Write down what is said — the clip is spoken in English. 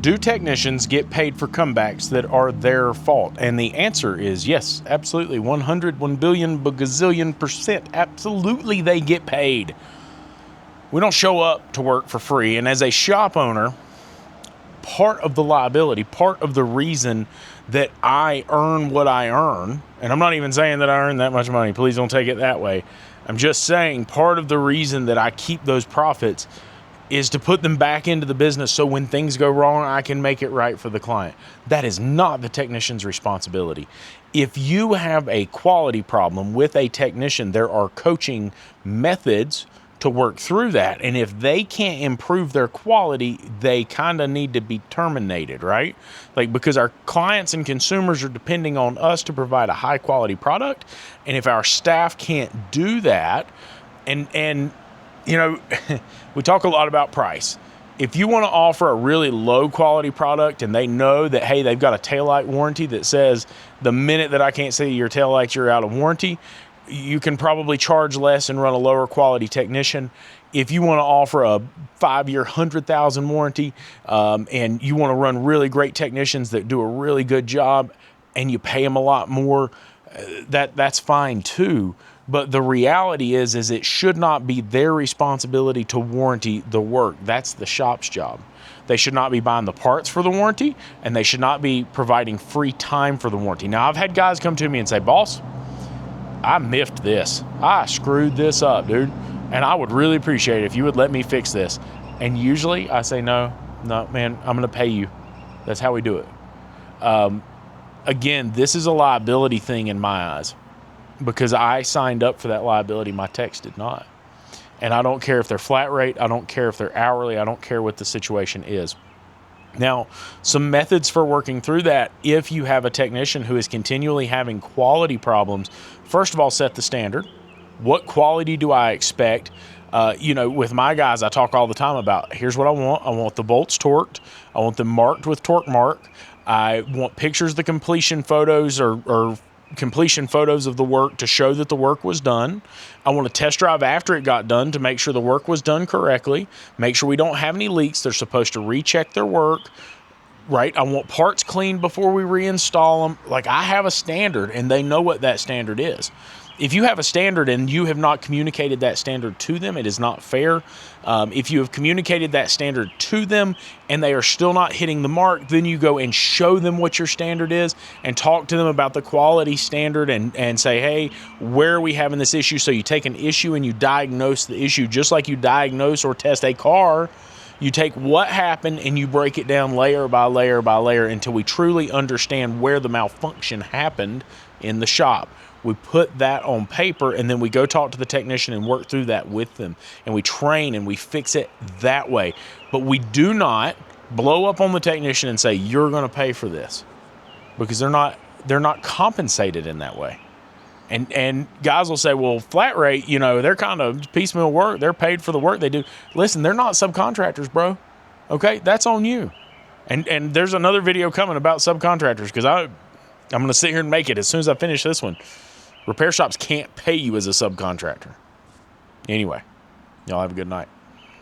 do technicians get paid for comebacks that are their fault? And the answer is yes, absolutely. 1 billion, bagazillion %. Absolutely, they get paid. We don't show up to work for free. And as a shop owner, part of the liability, part of the reason that I earn what I earn, and I'm not even saying that I earn that much money, please don't take it that way. I'm just saying part of the reason that I keep those profits is to put them back into the business so when things go wrong, I can make it right for the client. That is not the technician's responsibility. If you have a quality problem with a technician, there are coaching methods to work through that. And if they can't improve their quality, they kind of need to be terminated, right? Like, because our clients and consumers are depending on us to provide a high quality product. And if our staff can't do that, and you know, we talk a lot about price. If you want to offer a really low quality product and they know that, hey, they've got a taillight warranty that says the minute that I can't see your taillights, you're out of warranty, you can probably charge less and run a lower quality technician. If you want to offer a 5-year, 100,000 warranty, and you want to run really great technicians that do a really good job and you pay them a lot more, that's fine too. But the reality is it should not be their responsibility to warranty the work. That's the shop's job. They should not be buying the parts for the warranty, and they should not be providing free time for the warranty. Now, I've had guys come to me and say, boss, I miffed this. I screwed this up, dude. And I would really appreciate it if you would let me fix this. And usually I say, no, man, I'm going to pay you. That's how we do it. Again, this is a liability thing in my eyes, because I signed up for that liability. My techs did not. And I don't care if they're flat rate. I don't care if they're hourly. I don't care what the situation is. Now, some methods for working through that: if you have a technician who is continually having quality problems, first of all, set the standard. What quality do I expect? With my guys, I talk all the time about, here's what I want. I want the bolts torqued. I want them marked with torque mark. I want pictures of the completion photos or completion photos of the work to show that the work was done. I want a test drive after it got done to make sure the work was done correctly. Make sure we don't have any leaks. They're supposed to recheck their work, right? I want parts cleaned before we reinstall them. Like, I have a standard, and they know what that standard is. If you have a standard and you have not communicated that standard to them, it is not fair. If you have communicated that standard to them and they are still not hitting the mark, then you go and show them what your standard is and talk to them about the quality standard and say, hey, where are we having this issue? So you take an issue and you diagnose the issue just like you diagnose or test a car. You take what happened and you break it down layer by layer by layer until we truly understand where the malfunction happened in the shop. We put that on paper, and then we go talk to the technician and work through that with them. And we train and we fix it that way. But we do not blow up on the technician and say, you're going to pay for this, because they're not compensated in that way. And guys will say, well, flat rate, they're kind of piecemeal work. They're paid for the work they do. Listen, they're not subcontractors, bro. Okay, that's on you. And there's another video coming about subcontractors, because I'm going to sit here and make it as soon as I finish this one. Repair shops can't pay you as a subcontractor. Anyway, y'all have a good night.